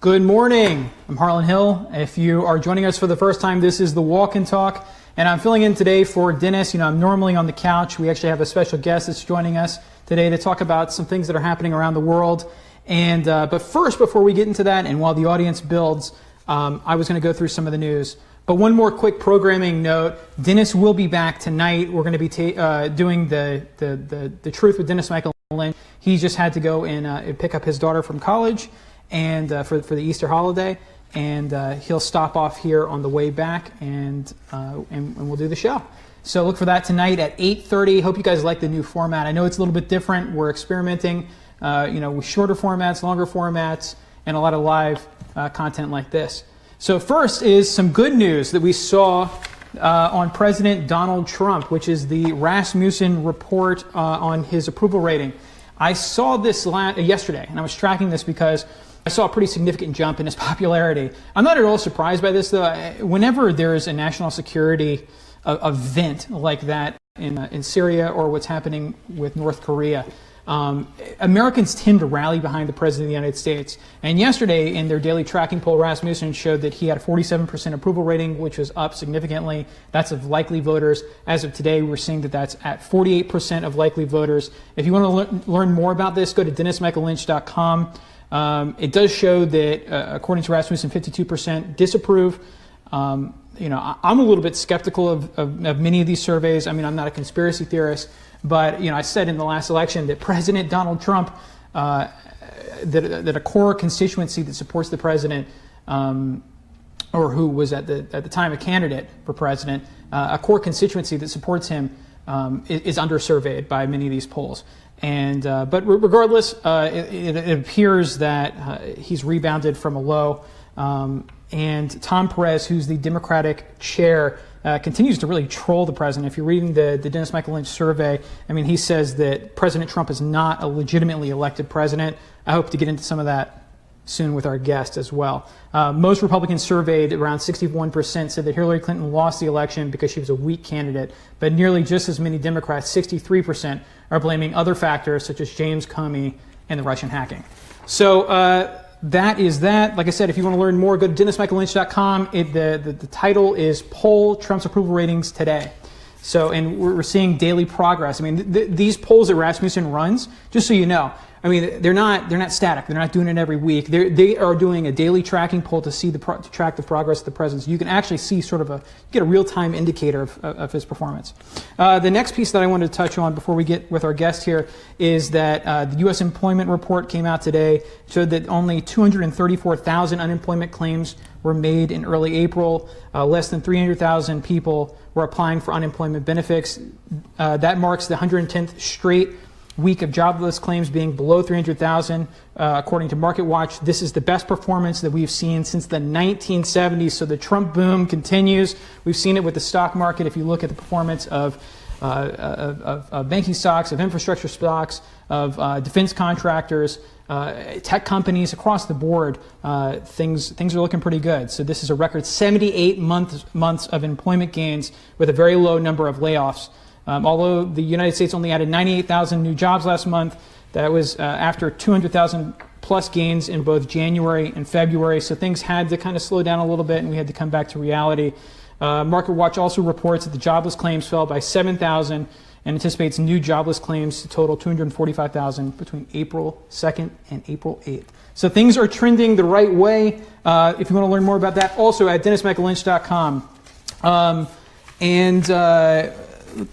Good morning. I'm Harlan Hill. If you are joining us for the first time, this is the Walk and Talk, and I'm filling in today for Dennis. I'm normally on the couch. We actually have a special guest that's joining us today to talk about some things that are happening around the world. And but first, before we get into that, and while the audience builds, I was going to go through some of the news. But one more quick programming note: Dennis will be back tonight. We're going to be doing the Truth with Dennis Michael Lynch. He just had to go and pick up his daughter from college, and for the Easter holiday, and he'll stop off here on the way back, and we'll do the show. So look for that tonight at 8:30. Hope you guys like the new format. I know it's a little bit different. We're experimenting, with shorter formats, longer formats, and a lot of live content like this. So first is some good news that we saw on President Donald Trump, which is the Rasmussen report on his approval rating. I saw this yesterday, and I was tracking this because I saw a pretty significant jump in his popularity. I'm not at all surprised by this, though. Whenever there is a national security event like that in Syria or what's happening with North Korea, Americans tend to rally behind the President of the United States. And yesterday, in their daily tracking poll, Rasmussen showed that he had a 47% approval rating, which was up significantly. That's of likely voters. As of today, we're seeing that that's at 48% of likely voters. If you want to learn more about this, go to DennisMichaelLynch.com. It does show that, according to Rasmussen, 52% disapprove. I'm a little bit skeptical of many of these surveys. I mean, I'm not a conspiracy theorist, but I said in the last election that President Donald Trump, that a core constituency that supports the president, or who was at the time a candidate for president, a core constituency that supports him is undersurveyed by many of these polls. And but regardless, it appears that he's rebounded from a low. And Tom Perez, who's the Democratic chair, continues to really troll the president. If you're reading the Dennis Michael Lynch survey, I mean, he says that President Trump is not a legitimately elected president. I hope to get into some of that soon with our guest as well. Most Republicans surveyed, around 61%, said that Hillary Clinton lost the election because she was a weak candidate, but nearly just as many Democrats, 63%, are blaming other factors such as James Comey and the Russian hacking. So that is that. Like I said, if you want to learn more, go to DennisMichaelLynch.com. The title is Poll Trump's Approval Ratings Today. So, and we're seeing daily progress. I mean, these polls that Rasmussen runs, just so you know, I mean, they're not static. They're not doing it every week. They are doing a daily tracking poll to track the progress of the president. So you can actually see get a real-time indicator of his performance. The next piece that I wanted to touch on before we get with our guest here is that the U.S. employment report came out today, showed that only 234,000 unemployment claims were made in early April. Less than 300,000 people were applying for unemployment benefits. That marks the 110th straight week of jobless claims being below 300,000. According to MarketWatch, this is the best performance that we've seen since the 1970s. So the Trump boom continues. We've seen it with the stock market. If you look at the performance of banking stocks, of infrastructure stocks, of defense contractors, tech companies across the board, things are looking pretty good. So this is a record 78 months of employment gains with a very low number of layoffs. Although the United States only added 98,000 new jobs last month, that was after 200,000 plus gains in both January and February. So things had to kind of slow down a little bit, and we had to come back to reality. MarketWatch also reports that the jobless claims fell by 7,000 and anticipates new jobless claims to total 245,000 between April 2nd and April 8th. So things are trending the right way. If you want to learn more about that, also at DennisMichaelLynch.com.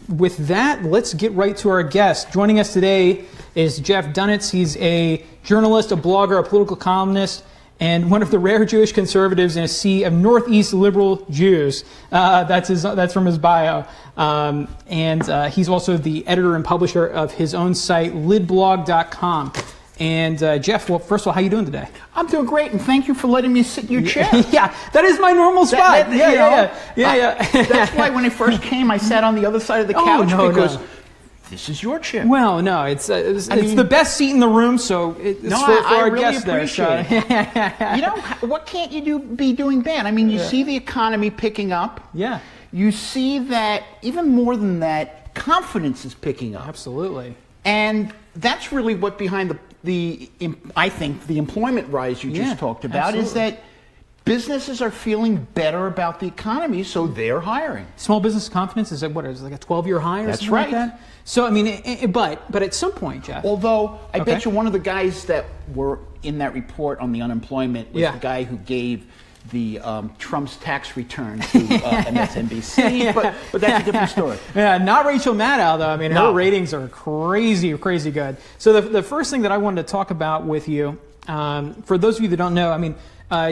With that, let's get right to our guest. Joining us today is Jeff Dunetz. He's a journalist, a blogger, a political columnist, and one of the rare Jewish conservatives in a sea of Northeast liberal Jews. That's from his bio. And he's also the editor and publisher of his own site, lidblog.com. And Jeff, well, first of all, how are you doing today? I'm doing great, and thank you for letting me sit in your chair. Yeah, that is my normal spot. Yeah. That's why when I first came, I sat on the other side of the couch because this is your chair. Well, no, it's the best seat in the room, so it's for our really guests appreciate there. What can't you be doing bad? I mean, you see the economy picking up. Yeah. You see that, even more than that, confidence is picking up. Absolutely. And that's really what behind I think the employment rise you just talked about is that businesses are feeling better about the economy, so they're hiring. Small business confidence is like a 12-year high or something right. like that? So, I mean, but at some point, Jeff. Although, I bet you one of the guys that were in that report on the unemployment was the guy who gave the Trump's tax return to MSNBC, but that's a different story. Yeah, not Rachel Maddow, though. I mean, her ratings are crazy, crazy good. So the first thing that I wanted to talk about with you, for those of you that don't know, I mean,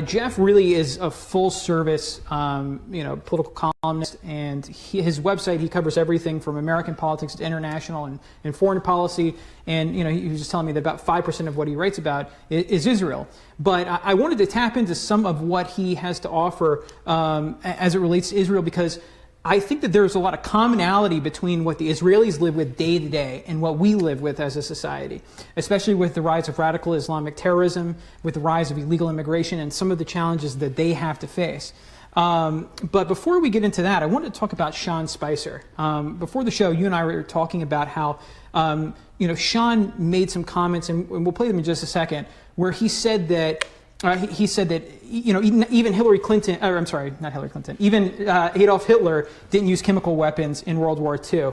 Jeff really is a full-service, political columnist, and his website, he covers everything from American politics to international and foreign policy. And he was just telling me that about 5% of what he writes about is Israel. But I wanted to tap into some of what he has to offer as it relates to Israel, because I think that there's a lot of commonality between what the Israelis live with day to day and what we live with as a society, especially with the rise of radical Islamic terrorism, with the rise of illegal immigration, and some of the challenges that they have to face. But before we get into that, I wanted to talk about Sean Spicer. Before the show, you and I were talking about how Sean made some comments, and we'll play them in just a second, where he said that even Hillary Clinton, or I'm sorry, not Hillary Clinton, even Adolf Hitler didn't use chemical weapons in World War II,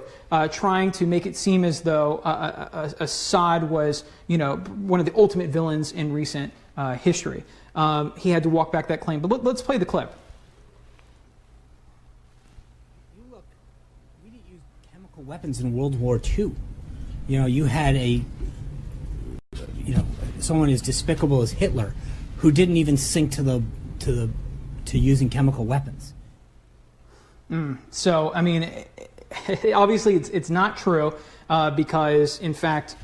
trying to make it seem as though Assad was, one of the ultimate villains in recent history. He had to walk back that claim. But let's play the clip. Look, we didn't use chemical weapons in World War II. You had someone as despicable as Hitler, who didn't even sink to using chemical weapons. So, I mean, obviously it's not true because, in fact,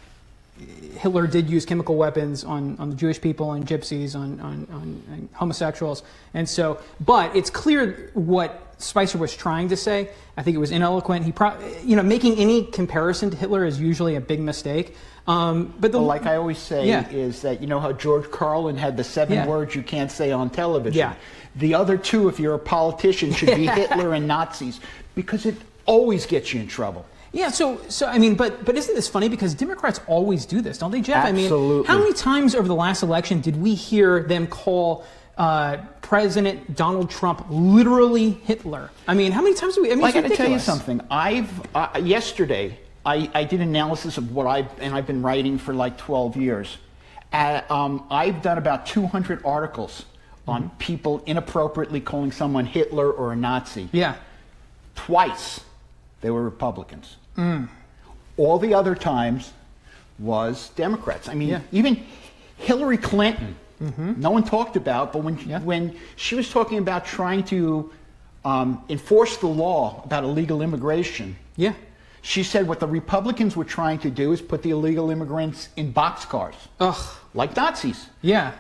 Hitler did use chemical weapons on the Jewish people and gypsies, on homosexuals. And so, but it's clear what Spicer was trying to say. I think it was ineloquent. He making any comparison to Hitler is usually a big mistake. But like I always say, is that how George Carlin had the 7 words you can't say on television. Yeah. The other 2, if you're a politician, should be Hitler and Nazis, because it always gets you in trouble. Yeah, so I mean, but isn't this funny? Because Democrats always do this, don't they, Jeff? Absolutely. I mean, how many times over the last election did we hear them call President Donald Trump literally Hitler? I mean, how many times do we? I mean, I got to tell you something. Yesterday I did analysis of what I've been writing for like 12 years. I've done about 200 articles on people inappropriately calling someone Hitler or a Nazi. Yeah. Twice they were Republicans. All the other times was Democrats. I mean, even Hillary Clinton, no one talked about, but when she was talking about trying to enforce the law about illegal immigration, she said what the Republicans were trying to do is put the illegal immigrants in boxcars, like Nazis. Yeah.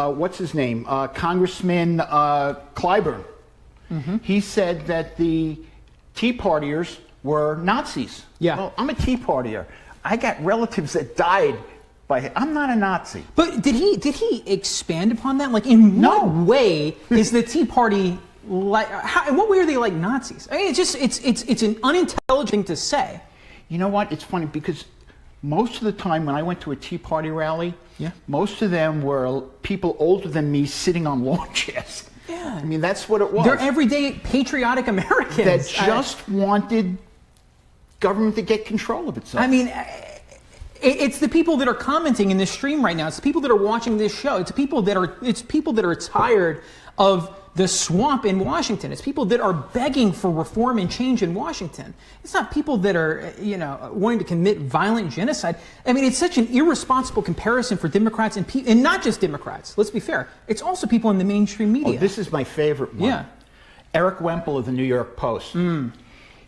What's his name? Congressman Clyburn. He said that the Tea Partiers were Nazis. Yeah. Well, I'm a Tea Partier. I got relatives that died by. I'm not a Nazi. But did he expand upon that? Like, in what way is the Tea Party like? In what way are they like Nazis? I mean, it's an unintelligent thing to say. You know what? It's funny because most of the time when I went to a Tea Party rally, most of them were people older than me sitting on lawn chairs. Yeah. I mean, that's what it was. They're everyday patriotic Americans that just wanted government to get control of itself. I mean, it's the people that are commenting in this stream right now. It's the people that are watching this show. It's people that are tired of the swamp in Washington. It's people that are begging for reform and change in Washington. It's not people that are, wanting to commit violent genocide. I mean, it's such an irresponsible comparison for Democrats and not just Democrats. Let's be fair. It's also people in the mainstream media. Oh, this is my favorite one. Yeah. Eric Wemple of the New York Post.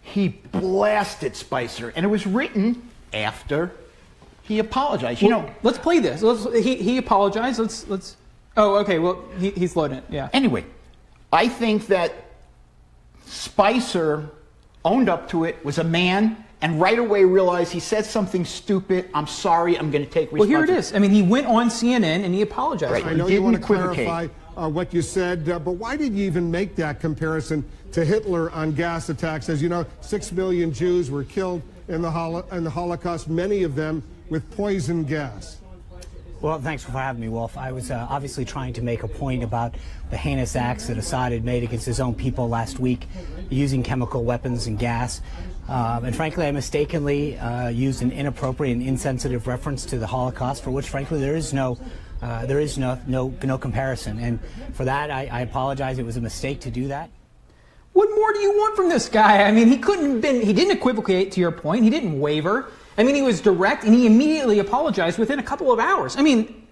He blasted Spicer, and it was written after he apologized. Let's play this. He apologized. Let's. Oh, okay. Well, he's loading it. Yeah. Anyway, I think that Spicer owned up to it, was a man, and right away realized he said something stupid. I'm sorry. I'm going to take responsibility. Well, here it is. I mean, he went on CNN and he apologized. Right. I know you want to clarify what you said, but why did you even make that comparison to Hitler on gas attacks? As you know, 6 million Jews were killed in the Holocaust, many of them with poison gas. Well, thanks for having me, Wolf. I was obviously trying to make a point about the heinous acts that Assad had made against his own people last week, using chemical weapons and gas. And frankly, I mistakenly used an inappropriate and insensitive reference to the Holocaust, for which, frankly, there is no comparison. And for that, I apologize. It was a mistake to do that. What more do you want from this guy? I mean, he didn't equivocate, to your point. He didn't waver. I mean, he was direct, and he immediately apologized within a couple of hours. I mean,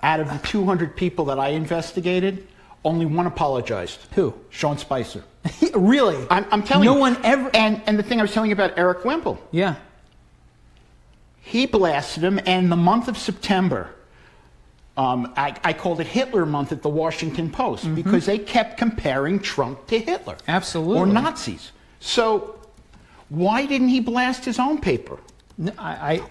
out of the 200 people that I investigated, only one apologized. Who? Sean Spicer. Really? I'm telling you. No one ever. And the thing I was telling you about Eric Wemple. Yeah. He blasted him, and the month of September, I called it Hitler month at the Washington Post because they kept comparing Trump to Hitler. Absolutely. Or Nazis. So why didn't he blast his own paper? No,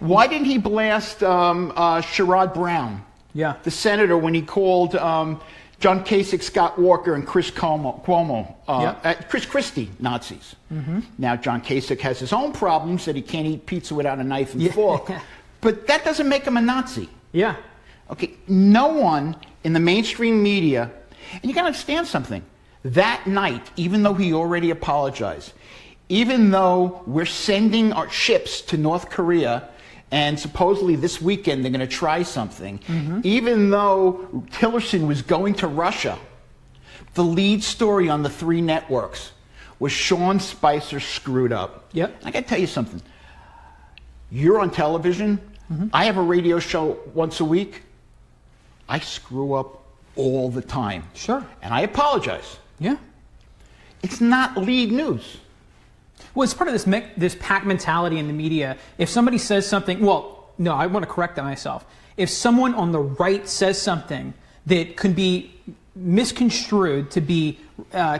Why didn't he blast Sherrod Brown, the senator, when he called John Kasich, Scott Walker, and Chris Cuomo, Chris Christie Nazis? Now, John Kasich has his own problems that he can't eat pizza without a knife and fork, but that doesn't make him a Nazi. Yeah. Okay, no one in the mainstream media, and you got to understand something, that night, even though he already apologized, even though we're sending our ships to North Korea, and supposedly this weekend they're going to try something, even though Tillerson was going to Russia, the lead story on the 3 networks was Sean Spicer screwed up. Yep. I got to tell you something. You're on television. I have a radio show once a week. I screw up all the time. Sure. And I apologize. Yeah. It's not lead news. Well, it's part of this pack mentality in the media. If somebody says something, well, no, I want to correct that myself. If someone on the right says something that could be misconstrued to be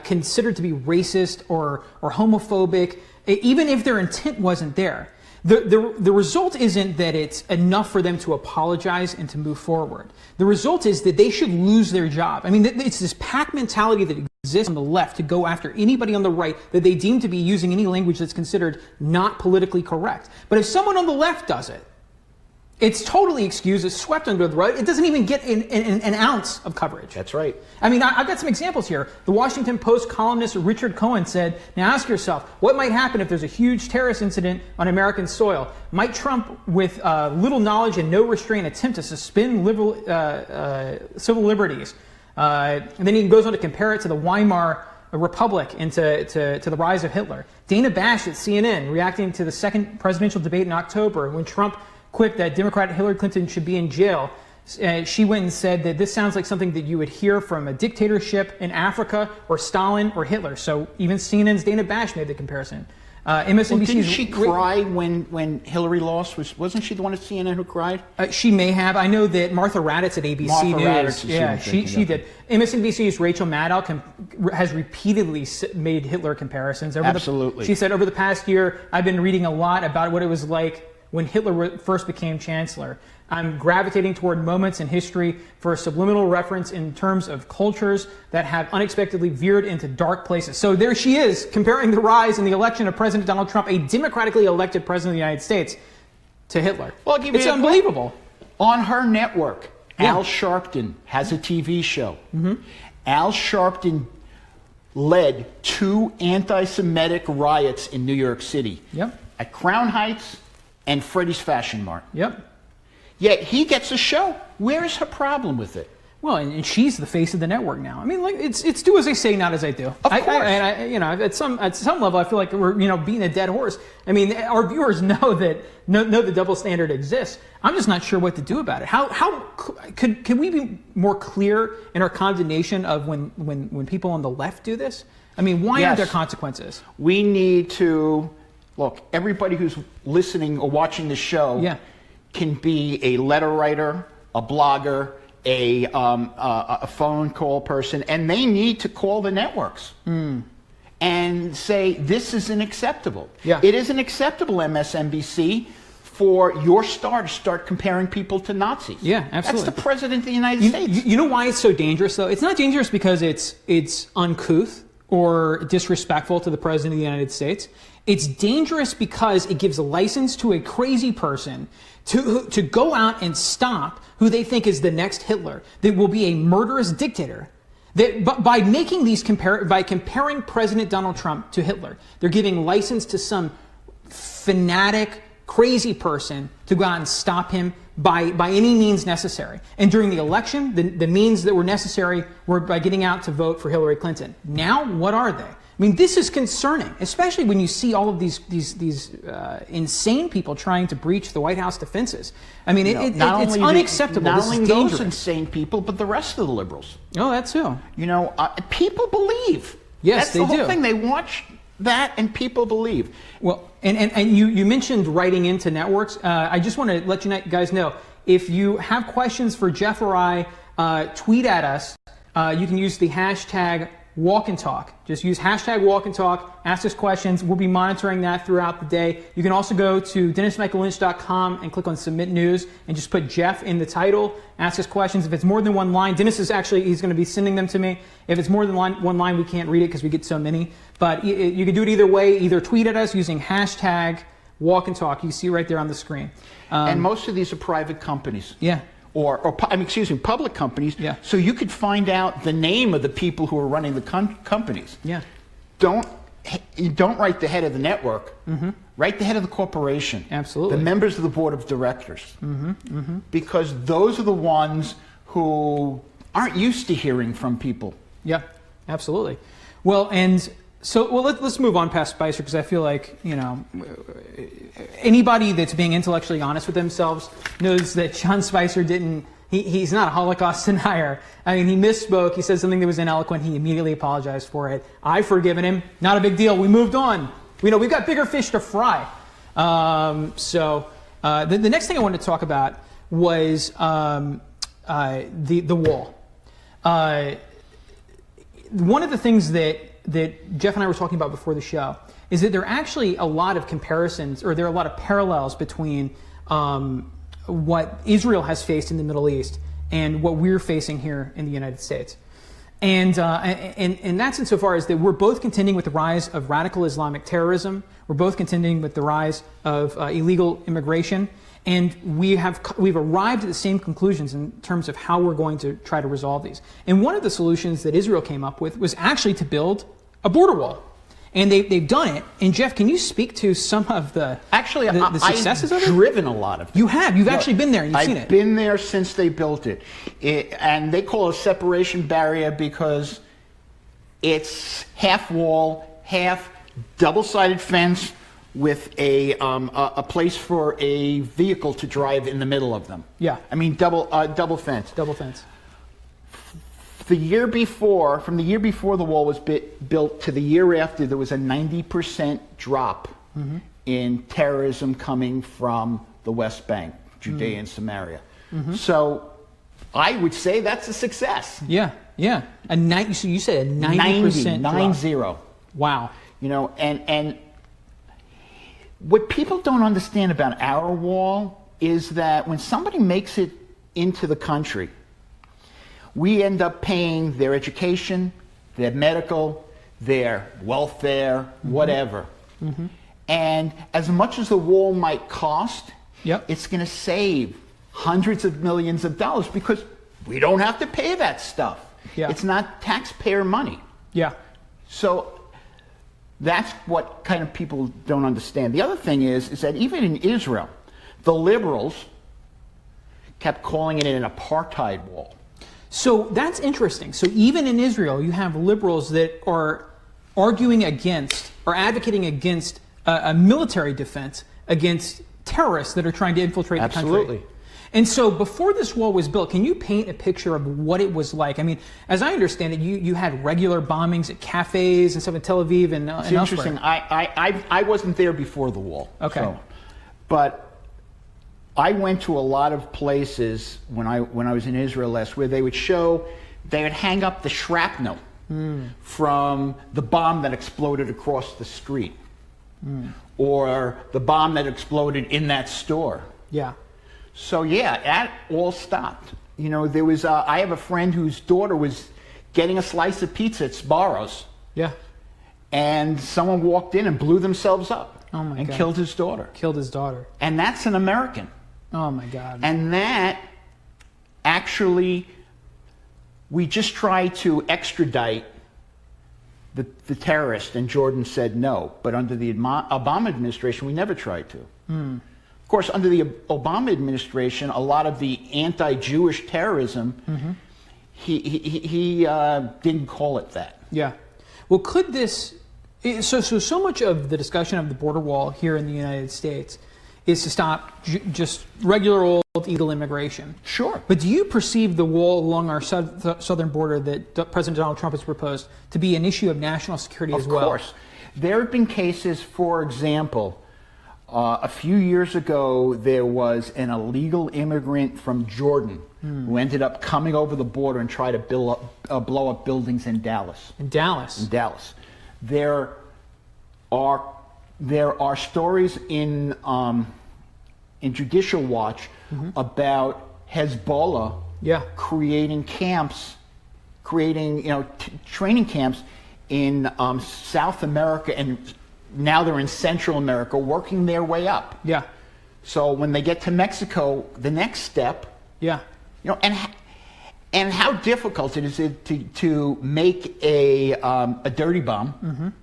considered to be racist or homophobic, even if their intent wasn't there, the result isn't that it's enough for them to apologize and to move forward. The result is that they should lose their job. I mean, it's this pack mentality that exists on the left to go after anybody on the right that they deem to be using any language that's considered not politically correct. But if someone on the left does it, it's totally excused, it's swept under the rug. It doesn't even get an ounce of coverage. That's right. I mean, I've got some examples here. The Washington Post columnist Richard Cohen said, now ask yourself, what might happen if there's a huge terrorist incident on American soil? Might Trump, with little knowledge and no restraint, attempt to suspend civil liberties? And then he goes on to compare it to the Weimar Republic and to the rise of Hitler. Dana Bash at CNN, reacting to the second presidential debate in October, when Trump quipped that Democrat Hillary Clinton should be in jail, she went and said that this sounds like something that you would hear from a dictatorship in Africa or Stalin or Hitler. So even CNN's Dana Bash made the comparison. MSNBC's well, didn't she cry when Hillary lost? Wasn't she the one at CNN who cried? She may have. I know that Martha Raddatz at ABC News. Yeah, she did. MSNBC's Rachel Maddow has repeatedly made Hitler comparisons. Absolutely. She said, over the past year, I've been reading a lot about what it was like when Hitler first became chancellor. I'm gravitating toward moments in history for a subliminal reference in terms of cultures that have unexpectedly veered into dark places. So there she is, comparing the rise in the election of President Donald Trump, a democratically elected president of the United States, to Hitler. Well, it's unbelievable. On her network, Al Sharpton has a TV show. Al Sharpton led 2 anti-Semitic riots in New York City. At Crown Heights and Freddie's Fashion Mart. Yet he gets a show. Where is her problem with it? Well, and she's the face of the network now. I mean, like it's do as I say, not as I do. Of course. At some level, I feel like we're beating a dead horse. I mean, our viewers know the double standard exists. I'm just not sure what to do about it. How could we be more clear in our condemnation of when people on the left do this? I mean, why aren't there consequences? We need to look. Everybody who's listening or watching the show can be a letter writer, a blogger, a phone call person, and they need to call the networks and say, this isn't acceptable. It isn't acceptable, MSNBC, for your star to start comparing people to Nazis. Absolutely. That's the president of the United States. You know why it's so dangerous, though? It's not dangerous because it's uncouth or disrespectful to the president of the United States. It's dangerous because it gives a license to a crazy person to go out and stop who they think is the next Hitler, that will be a murderous dictator. That by making these by comparing President Donald Trump to Hitler, they're giving license to some fanatic, crazy person to go out and stop him by any means necessary. And during the election, the means that were necessary were by getting out to vote for Hillary Clinton. Now, what are they? I mean, this is concerning, especially when you see all of these insane people trying to breach the White House defenses. I mean, it's unacceptable. Not this only is those dangerous. insane people, but the rest of the liberals. Oh, that's who. You know, people believe. Yes, that's they the whole do. thing. They watch that, and people believe. Well, and you mentioned writing into networks. I just want to let you guys know, if you have questions for Jeff or I, tweet at us. You can use the hashtag Walk and Talk. Just use hashtag Walk and Talk. Ask us questions. We'll be monitoring that throughout the day. You can also go to DennisMichaelLynch.com and click on Submit News and just put Jeff in the title. Ask us questions. If it's more than one line, Dennis is he's going to be sending them to me. If it's more than one line, we can't read it because we get so many. But you can do it either way. Either tweet at us using hashtag Walk and Talk. You see it right there on the screen. And most of these are private companies. Yeah. Or public companies. Yeah. So you could find out the name of the people who are running the companies. Yeah. Don't write the head of the network. Mm-hmm. Write the head of the corporation. Absolutely. The members of the board of directors. Mm-hmm. Mm-hmm. Because those are the ones who aren't used to hearing from people. Yeah, absolutely. Well, let's move on past Spicer, because I feel like, anybody that's being intellectually honest with themselves knows that Sean Spicer he's not a Holocaust denier. I mean, he misspoke. He said something that was ineloquent. He immediately apologized for it. I've forgiven him. Not a big deal. We moved on. We've got bigger fish to fry. The next thing I wanted to talk about was the wall. One of the things that Jeff and I were talking about before the show is that there are actually a lot of comparisons, or there are a lot of parallels between what Israel has faced in the Middle East and what we're facing here in the United States. And that's insofar as that we're both contending with the rise of radical Islamic terrorism. We're both contending with the rise of illegal immigration. And we've arrived at the same conclusions in terms of how we're going to try to resolve these. And one of the solutions that Israel came up with was actually to build a border wall. And they've done it. And Jeff, can you speak to some of the successes of it? I've driven a lot of it. You have. You've actually been there and you've seen it. I've been there since they built it. And they call it a separation barrier because it's half wall, half double-sided fence with a place for a vehicle to drive in the middle of them. Yeah. I mean, double fence. Double fence. From the year before the wall was built to the year after, there was a 90% drop in terrorism coming from the West Bank, Judea and Samaria. So I would say that's a success. Yeah, yeah. So you said a 90% 90. Wow. And what people don't understand about our wall is that when somebody makes it into the country, we end up paying their education, their medical, their welfare, whatever. And as much as the wall might cost, it's going to save hundreds of millions of dollars because we don't have to pay that stuff. Yeah. It's not taxpayer money. Yeah. So that's what kind of people don't understand. The other thing is that even in Israel, the liberals kept calling it an apartheid wall. So that's interesting. So even in Israel, you have liberals that are arguing against or advocating against a military defense against terrorists that are trying to infiltrate the country. Absolutely. And so before this wall was built, can you paint a picture of what it was like? I mean, as I understand it, you had regular bombings at cafes and stuff in Tel Aviv and it's interesting. I wasn't there before the wall. Okay. But I went to a lot of places when I was in Israel last, where they would hang up the shrapnel from the bomb that exploded across the street, or the bomb that exploded in that store. Yeah. So yeah, that all stopped. There was I have a friend whose daughter was getting a slice of pizza at Sbarro's. Yeah. and someone walked in and blew themselves up and killed his daughter. Killed his daughter. And that's an American. Oh my God. And that actually, we just tried to extradite the terrorist, and Jordan said no. But under the Obama administration, we never tried to. Of course, under the Obama administration, a lot of the anti-Jewish terrorism, he didn't call it that. Yeah. Well, could this... So much of the discussion of the border wall here in the United States is to stop just regular old illegal immigration. Sure. But do you perceive the wall along our southern border that President Donald Trump has proposed to be an issue of national security as well? Of course. There have been cases, for example, a few years ago, there was an illegal immigrant from Jordan who ended up coming over the border and tried to blow up buildings in Dallas. In Dallas? In Dallas. There are stories in Judicial Watch about Hezbollah creating camps, training camps in South America, and now they're in Central America, working their way up. Yeah. So when they get to Mexico, the next step. Yeah. And how difficult it is to make a dirty bomb,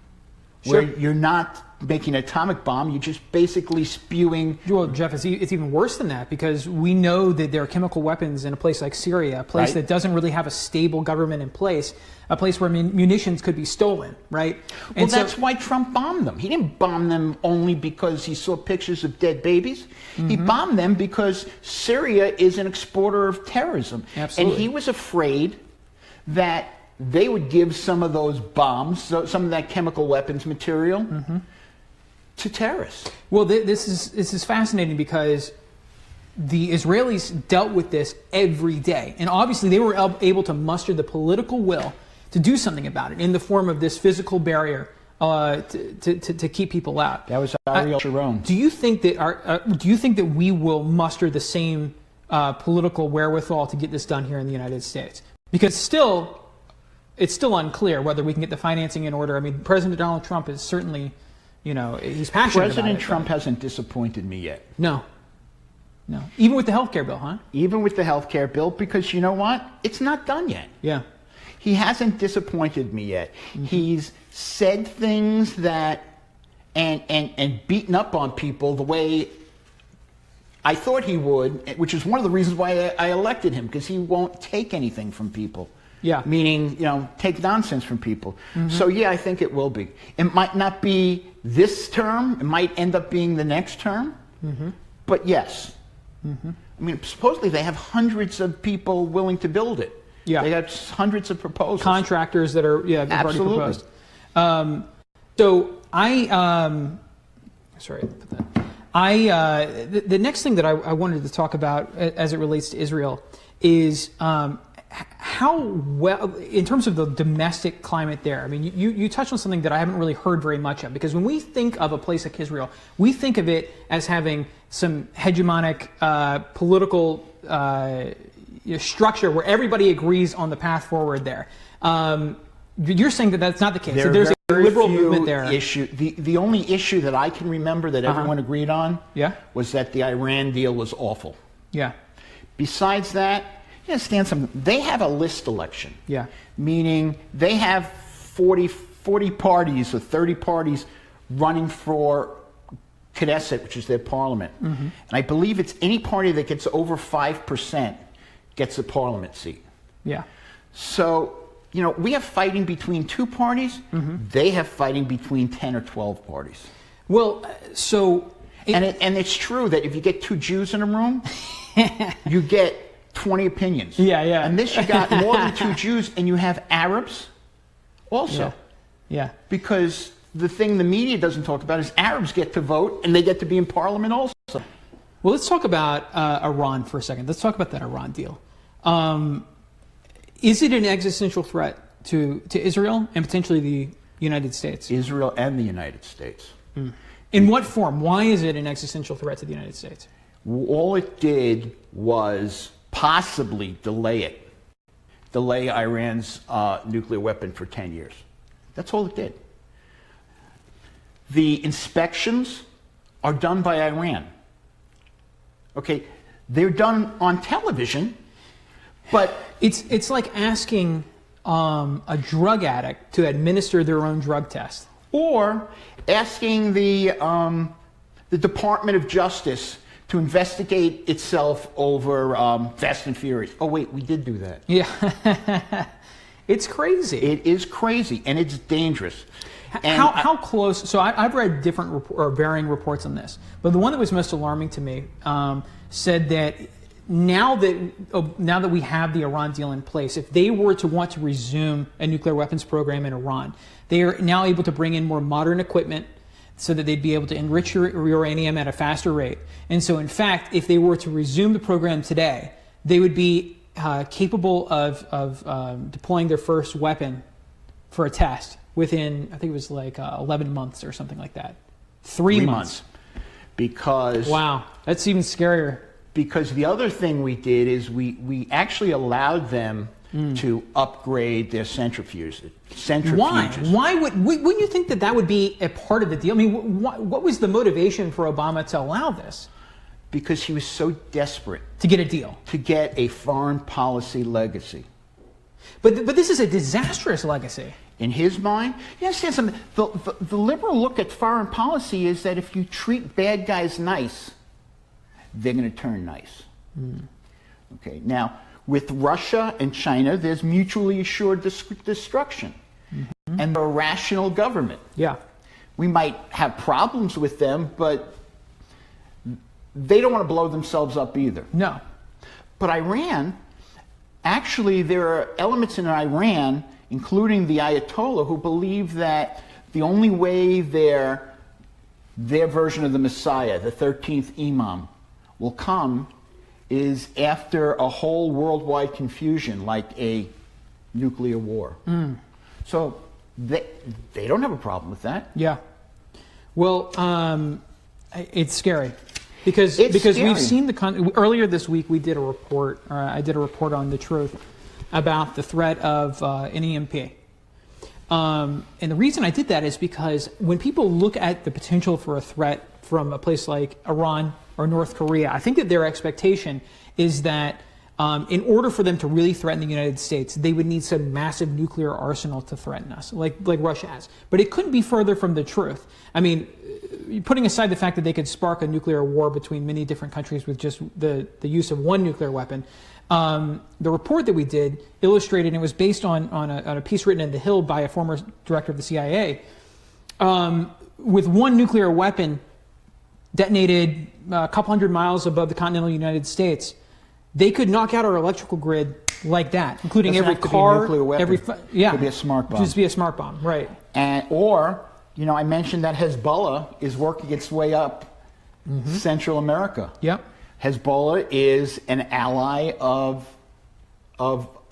where you're not making an atomic bomb, you're just basically spewing. Well, Jeff, it's even worse than that, because we know that there are chemical weapons in a place like Syria, a place that doesn't really have a stable government in place, a place where munitions could be stolen, right? Well, that's why Trump bombed them. He didn't bomb them only because he saw pictures of dead babies. He bombed them because Syria is an exporter of terrorism. Absolutely. And he was afraid that they would give some of those bombs, some of that chemical weapons material, to terrorists. Well, this is fascinating, because the Israelis dealt with this every day, and obviously they were able to muster the political will to do something about it in the form of this physical barrier to keep people out. That was Ariel Sharon. Do you think that we will muster the same political wherewithal to get this done here in the United States? Because it's still unclear whether we can get the financing in order. I mean, President Donald Trump is certainly, he's passionate about it. President Trump hasn't disappointed me yet. No. Even with the health care bill, huh? Even with the health care bill, because you know what? It's not done yet. Yeah. He hasn't disappointed me yet. He's said things that, and beaten up on people the way I thought he would, which is one of the reasons why I elected him, because he won't take anything from people. Yeah. Meaning, take nonsense from people. So yeah, I think it will be. It might not be this term. It might end up being the next term. But yes. I mean, supposedly they have hundreds of people willing to build it. Yeah. They have hundreds of proposals. Contractors that are, they've already proposed. The next thing that I wanted to talk about as it relates to Israel is how well, in terms of the domestic climate there. I mean, you touched on something that I haven't really heard very much of, because when we think of a place like Israel, we think of it as having some hegemonic political structure where everybody agrees on the path forward there. You're saying that that's not the case. So there's a liberal movement there. The only issue that I can remember that everyone agreed on was that the Iran deal was awful. Yeah. Besides that, they have a list election. Yeah. Meaning they have 40 parties or 30 parties running for Knesset, which is their parliament. And I believe it's any party that gets over 5% gets a parliament seat. Yeah. So, we have fighting between two parties. They have fighting between 10 or 12 parties. Well, and it's true that if you get two Jews in a room, you get 20 opinions. Yeah, yeah. And this, you got more than two Jews, and you have Arabs also. Yeah. Because the thing the media doesn't talk about is Arabs get to vote, and they get to be in parliament also. Well, let's talk about Iran for a second. Let's talk about that Iran deal. Is it an existential threat to Israel and potentially the United States? Israel and the United States. In what form? Why is it an existential threat to the United States? All it did was possibly delay Iran's nuclear weapon for 10 years. That's all it did. The inspections are done by Iran. Okay, they're done on television, but it's like asking a drug addict to administer their own drug test, or asking the Department of Justice to investigate itself over Fast and Furious. Oh wait, we did do that. Yeah, it's crazy. It is crazy, and it's dangerous. And how close? So I've read different or varying reports on this, but the one that was most alarming to me said that now that we have the Iran deal in place, if they were to want to resume a nuclear weapons program in Iran, they are now able to bring in more modern equipment so that they'd be able to enrich uranium at a faster rate. And so, in fact, if they were to resume the program today, they would be capable of deploying their first weapon for a test within, I think it was like 11 months or something like that. 3 months. Because wow, that's even scarier. Because the other thing we did is we actually allowed them to upgrade their centrifuges. Why wouldn't you think that would be a part of the deal? I mean, what was the motivation for Obama to allow this? Because he was so desperate to get a deal, to get a foreign policy legacy. But this is a disastrous legacy. In his mind, you understand something? The liberal look at foreign policy is that if you treat bad guys nice, they're going to turn nice. Okay. Now, with Russia and China, there's mutually assured destruction, and they're a rational government. Yeah. We might have problems with them, but they don't want to blow themselves up either. No. But Iran, actually, there are elements in Iran, including the Ayatollah, who believe that the only way their version of the Messiah, the 13th Imam, will come is after a whole worldwide confusion, like a nuclear war. So they don't have a problem with that. Yeah. Well, it's scary because we've seen earlier this week we did a report, or I did a report on The Truth about the threat of an EMP. And the reason I did that is because when people look at the potential for a threat from a place like Iran or North Korea, I think that their expectation is that in order for them to really threaten the United States, they would need some massive nuclear arsenal to threaten us, like Russia has. But it couldn't be further from the truth. I mean, putting aside the fact that they could spark a nuclear war between many different countries with just the use of one nuclear weapon, the report that we did illustrated, and it was based on a piece written in The Hill by a former director of the CIA, with one nuclear weapon detonated a couple hundred miles above the continental United States, they could knock out our electrical grid like that, including every car, every could be a smart bomb. Just be a smart bomb, right? Or I mentioned that Hezbollah is working its way up Central America. Yep. Hezbollah is an ally of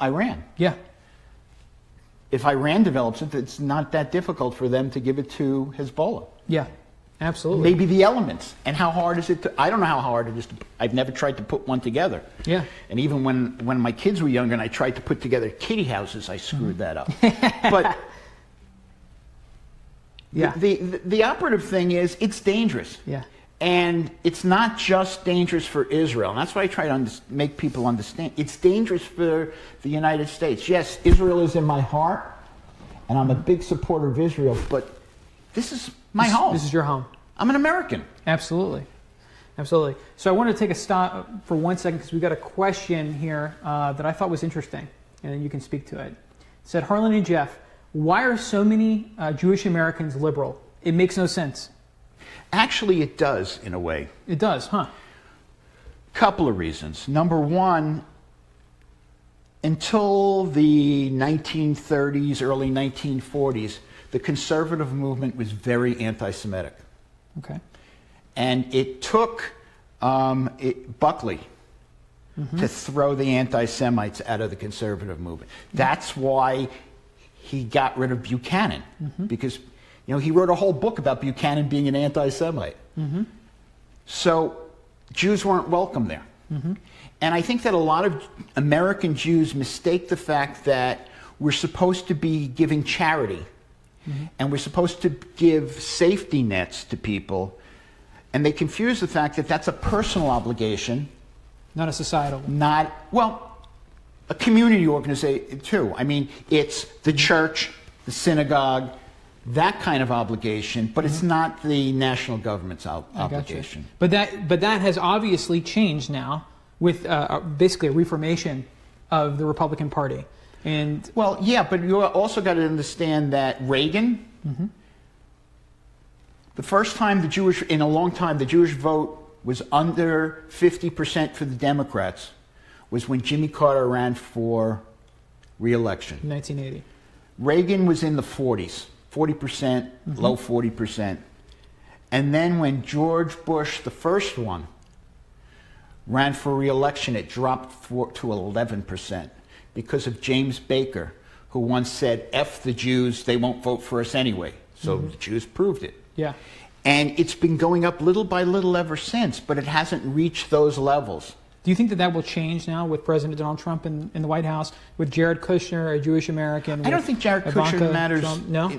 Iran. Yeah. If Iran develops it, it's not that difficult for them to give it to Hezbollah. Yeah. Absolutely. Maybe the elements. And how hard is it to... I don't know how hard it is to... I've never tried to put one together. Yeah. And even when my kids were younger and I tried to put together kitty houses, I screwed that up. But yeah. the operative thing is it's dangerous. Yeah. And it's not just dangerous for Israel. And that's why I try to make people understand. It's dangerous for the United States. Yes, Israel is in my heart, and I'm a big supporter of Israel, but this is my home. This is your home. I'm an American. Absolutely. Absolutely. So I want to take a stop for 1 second because we've got a question here that I thought was interesting, and then you can speak to it. It said, Harlan and Jeff, why are so many Jewish Americans liberal? It makes no sense. Actually, it does, in a way. It does, huh? Couple of reasons. Number one, until the 1930s, early 1940s, the conservative movement was very anti-Semitic. Okay. And it took Buckley to throw the anti-Semites out of the conservative movement. That's why he got rid of Buchanan, because he wrote a whole book about Buchanan being an anti-Semite. So Jews weren't welcome there. And I think that a lot of American Jews mistake the fact that we're supposed to be giving charity and we're supposed to give safety nets to people, and they confuse the fact that that's a personal obligation, not a societal one. Not, well, a community organization too. I mean, it's the church, the synagogue, that kind of obligation, but it's not the national government's obligation. But that has obviously changed now with basically a reformation of the Republican Party. And well, yeah, but you also got to understand that Reagan, the first time in a long time, the Jewish vote was under 50% for the Democrats was when Jimmy Carter ran for re-election. 1980. Reagan was in the 40s, 40%, low 40%. And then when George Bush, the first one, ran for re-election, it dropped to 11% because of James Baker, who once said, F the Jews, they won't vote for us anyway. So the Jews proved it. Yeah. And it's been going up little by little ever since, but it hasn't reached those levels. Do you think that will change now with President Donald Trump in the White House, with Jared Kushner, a Jewish American? I don't think Jared Kushner matters. Trump? No?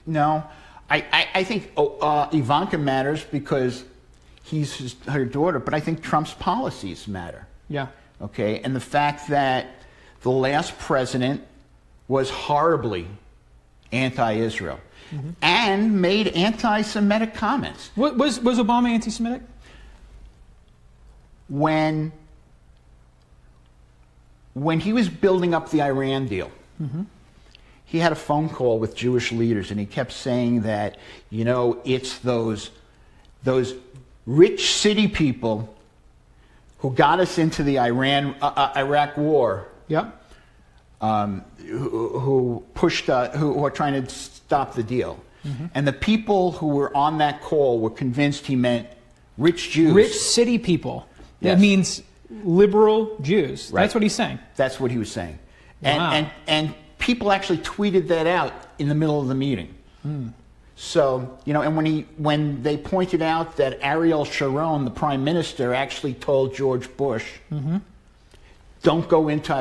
No. I think Ivanka matters because he's her daughter, but I think Trump's policies matter. Yeah. Okay? And the fact that the last president was horribly anti-Israel and made anti-Semitic comments. Was Obama anti-Semitic? When he was building up the Iran deal, he had a phone call with Jewish leaders, and he kept saying that, you know, it's those rich city people who got us into the Iraq war. Yep. Who are trying to stop the deal. And the people who were on that call were convinced he meant rich Jews. Rich city people. Yes. That means liberal Jews. Right. That's what he's saying. That's what he was saying. Wow. And people actually tweeted that out in the middle of the meeting. So, you know, and when they pointed out that Ariel Sharon, the prime minister, actually told George Bush, don't go into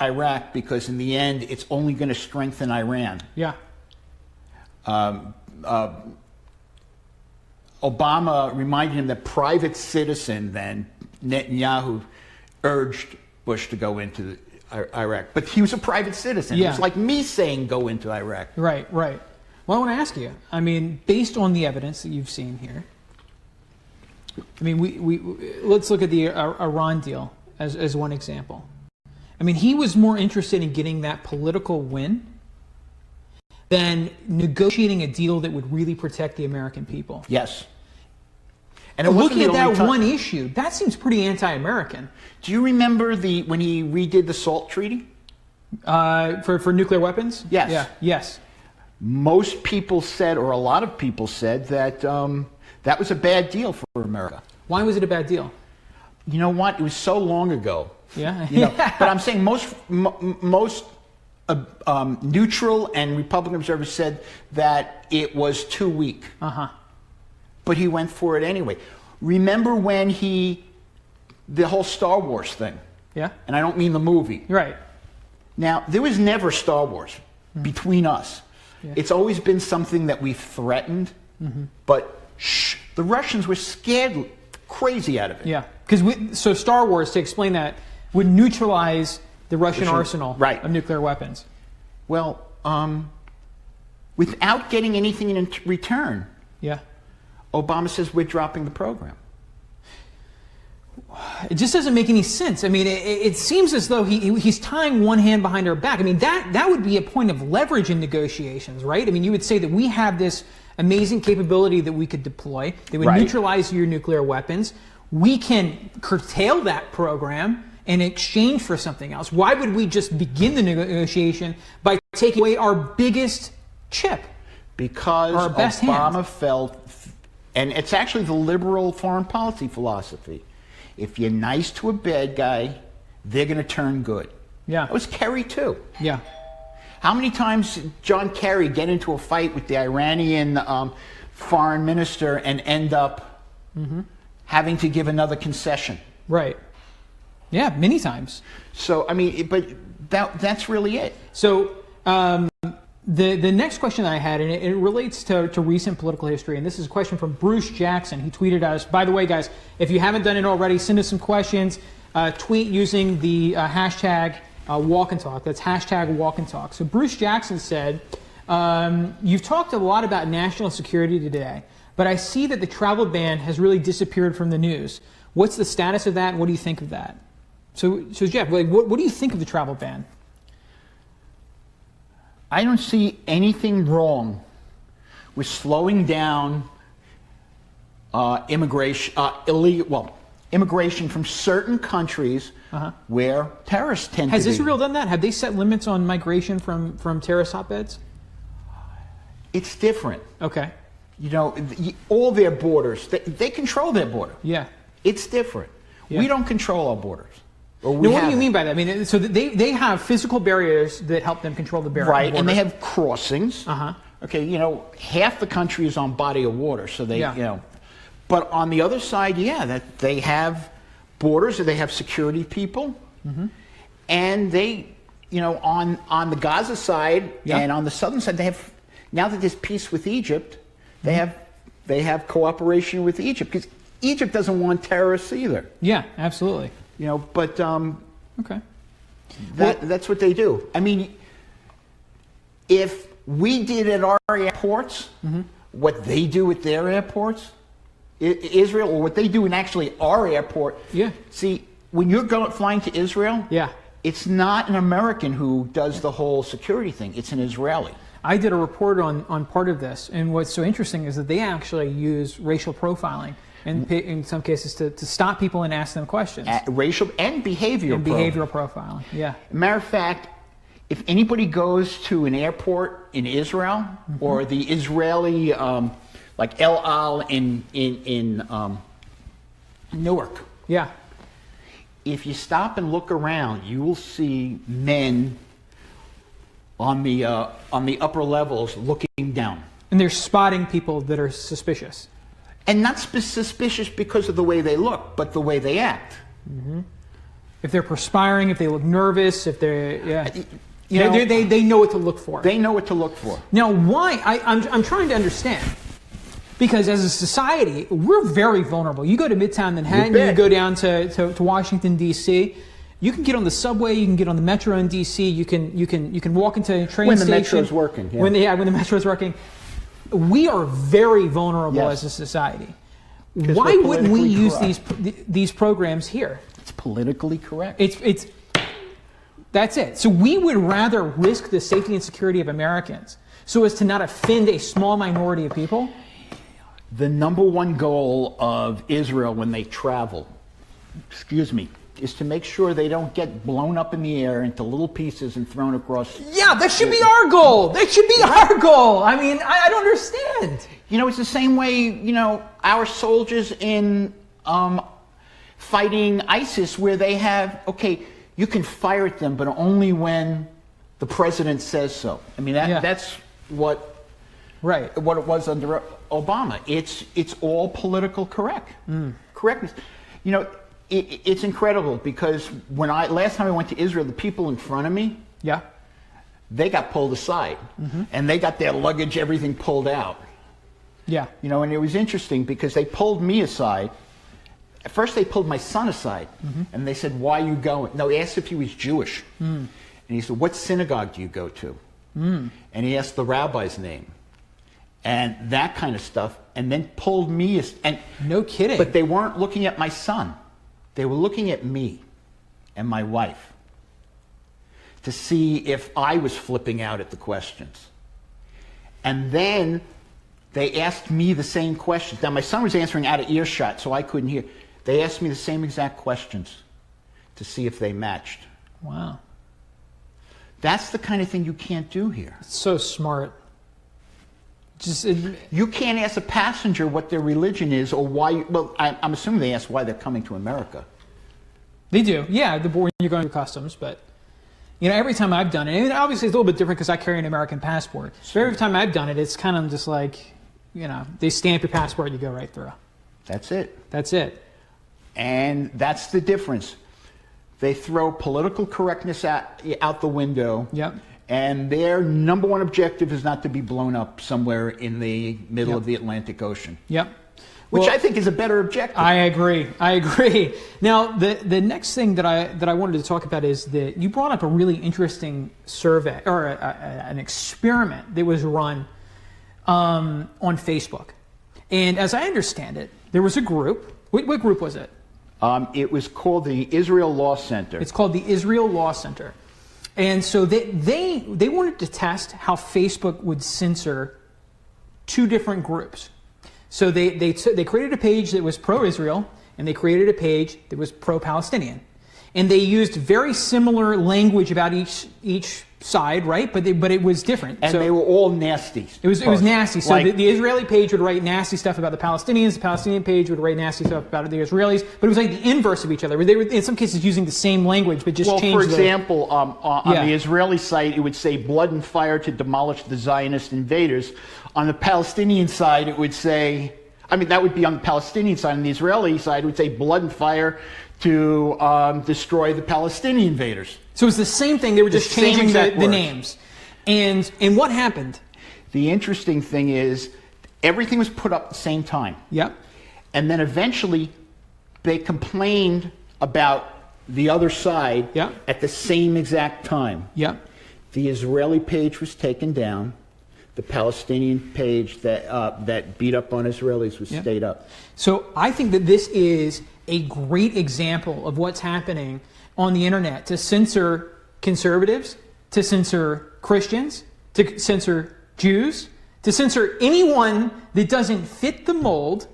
Iraq because in the end it's only going to strengthen Iran. Yeah. Obama reminded him that private citizen, then Netanyahu, urged Bush to go into Iraq. But he was a private citizen. Yeah. It was like me saying go into Iraq. Right, right. Well, I want to ask you, I mean, based on the evidence that you've seen here, I mean, we let's look at the Iran deal as one example. I mean, he was more interested in getting that political win than negotiating a deal that would really protect the American people. Yes. And looking at that one issue, that seems pretty anti-American. Do you remember when he redid the SALT treaty? For nuclear weapons? Yes. Yeah. Yes. Most people said, or a lot of people said, that that was a bad deal for America. Why was it a bad deal? You know what? It was so long ago. Yeah. You know, but I'm saying most neutral and Republican observers said that it was too weak. But he went for it anyway. Remember when the whole Star Wars thing? Yeah. And I don't mean the movie. Right. Now, there was never Star Wars between us. Yeah. It's always been something that we've threatened, but the Russians were scared crazy out of it. Yeah. So Star Wars, to explain that, would neutralize the Russian arsenal of nuclear weapons. Well, without getting anything in return. Yeah. Obama says we're dropping the program. It just doesn't make any sense. I mean, it seems as though he's tying one hand behind our back. I mean, that would be a point of leverage in negotiations, right? I mean, you would say that we have this amazing capability that we could deploy that would neutralize your nuclear weapons. We can curtail that program in exchange for something else. Why would we just begin the negotiation by taking away our biggest chip? Because our best Obama felt, and it's actually the liberal foreign policy philosophy, if you're nice to a bad guy, they're going to turn good. Yeah. That was Kerry too. Yeah. How many times did John Kerry get into a fight with the Iranian foreign minister and end up having to give another concession? Right. Yeah, many times. So, I mean, but that's really it. So, The next question that I had, and it relates to recent political history, and this is a question from Bruce Jackson. He tweeted us. By the way, guys, if you haven't done it already, send us some questions. Tweet using the hashtag walk and talk. That's hashtag walk and talk. So Bruce Jackson said, you've talked a lot about national security today, but I see that the travel ban has really disappeared from the news. What's the status of that, and what do you think of that? So Jeff, what do you think of the travel ban? I don't see anything wrong with slowing down immigration from certain countries where terrorists tend to be. Has Israel done that? Have they set limits on migration from terrorist hotbeds? It's different. Okay. You know, all their borders, they control their border. Yeah. It's different. Yeah. We don't control our borders. Now, what do you mean by that? I mean, so they have physical barriers that help them control the barrier. Right, and they have crossings. Okay, you know, half the country is on body of water, so they, you know. But on the other side, that they have borders, or they have security people, and they, you know, on the Gaza side and on the southern side, they have, now that there's peace with Egypt, they have cooperation with Egypt, because Egypt doesn't want terrorists either. Yeah, absolutely. You know, but okay, that's what they do. I mean, if we did at our airports what they do at their airports, Israel, or what they do in actually our airport. Yeah. See, when you're flying to Israel, it's not an American who does the whole security thing. It's an Israeli. I did a report on part of this, and what's so interesting is that they actually use racial profiling. In some cases, to stop people and ask them questions. Racial and behavioral profiling, yeah. Matter of fact, if anybody goes to an airport in Israel or the Israeli, like El Al in Newark, if you stop and look around, you will see men on the upper levels looking down. And they're spotting people that are suspicious. And not suspicious because of the way they look, but the way they act. If they're perspiring, if they look nervous, if they're, they know what to look for. They know what to look for. Now, why? I'm trying to understand. Because as a society, we're very vulnerable. You go to Midtown Manhattan, you go down to Washington, D.C., you can get on the subway, you can get on the metro in D.C., you can walk into a train station. When the metro's working. When the metro's working. We are very vulnerable as a society. Why wouldn't we use these programs here? It's politically correct. That's it. So we would rather risk the safety and security of Americans so as to not offend a small minority of people? The #1 goal of Israel when they travel, is to make sure they don't get blown up in the air into little pieces and thrown across. Yeah, that should be our goal. That should be our goal. I mean, I don't understand. You know, it's the same way, you know, our soldiers in fighting ISIS, where they have, you can fire at them, but only when the president says so. I mean, that's what it was under Obama. It's all political correctness. You know, it's incredible, because last time I went to Israel, the people in front of me, they got pulled aside, and they got their luggage, everything pulled out. Yeah. You know, and it was interesting because they pulled me aside. At first, they pulled my son aside, and they said, "Why are you going?" No, he asked if he was Jewish, and he said, "What synagogue do you go to?" And he asked the rabbi's name, and that kind of stuff, and then pulled me. And no kidding. But they weren't looking at my son. They were looking at me and my wife to see if I was flipping out at the questions. And then they asked me the same questions. Now, my son was answering out of earshot, so I couldn't hear. They asked me the same exact questions to see if they matched. Wow. That's the kind of thing you can't do here. It's so smart. You can't ask a passenger what their religion is or why. Well, I'm assuming they ask why they're coming to America. They do, yeah. When you're going to customs, but you know, every time I've done it, and obviously it's a little bit different because I carry an American passport. So every time I've done it, it's kind of just like, you know, they stamp your passport, you go right through. That's it. That's it. And that's the difference. They throw political correctness out the window. Yep. And their number one objective is not to be blown up somewhere in the middle of the Atlantic Ocean. Yep. Which I think is a better objective. I agree. Now, the next thing that I wanted to talk about is that you brought up a really interesting survey, or an experiment that was run on Facebook. And as I understand it, there was a group. What group was it? It was called the Israel Law Center. It's called the Israel Law Center. And so they wanted to test how Facebook would censor two different groups. So they created a page that was pro-Israel, and they created a page that was pro-Palestinian. And they used very similar language about each side, right? But it was different. And they were all nasty. It was nasty. So the Israeli page would write nasty stuff about the Palestinians. The Palestinian page would write nasty stuff about the Israelis. But it was like the inverse of each other. They were in some cases using the same language, but just changed. Well, for example, on the Israeli site, it would say blood and fire to demolish the Zionist invaders. On the Palestinian side, it would say, I mean, that would be on the Palestinian side. On the Israeli side, it would say blood and fire to destroy the Palestinian invaders. So it's the same thing. They were just changing the names. And what happened? The interesting thing is everything was put up at the same time. Yep. And then eventually they complained about the other side at the same exact time. Yep. The Israeli page was taken down. The Palestinian page that beat up on Israelis was stayed up. So I think that this is a great example of what's happening on the internet to censor conservatives, to censor Christians, to censor Jews, to censor anyone that doesn't fit the mold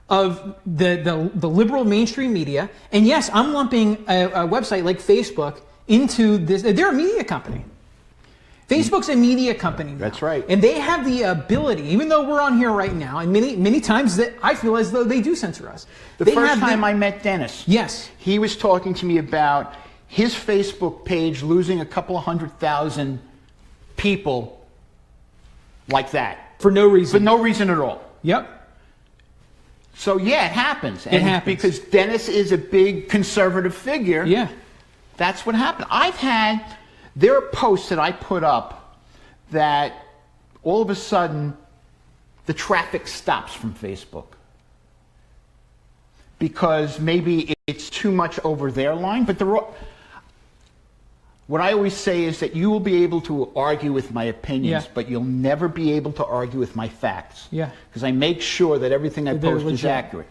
of the liberal mainstream media. And yes, I'm lumping a website like Facebook into this. They're a media company. Facebook's a media company now. That's right. And they have the ability, even though we're on here right now, and many times that I feel as though they do censor us. The first time I met Dennis, he was talking to me about his Facebook page losing a couple of 100,000 people like that. For no reason. For no reason at all. Yep. So yeah, it happens. It happens. Because Dennis is a big conservative figure. Yeah. That's what happened. There are posts that I put up that all of a sudden the traffic stops from Facebook because maybe it's too much over their line. But what I always say is that you will be able to argue with my opinions, but you'll never be able to argue with my facts. Yeah. Because I make sure that everything I post is accurate.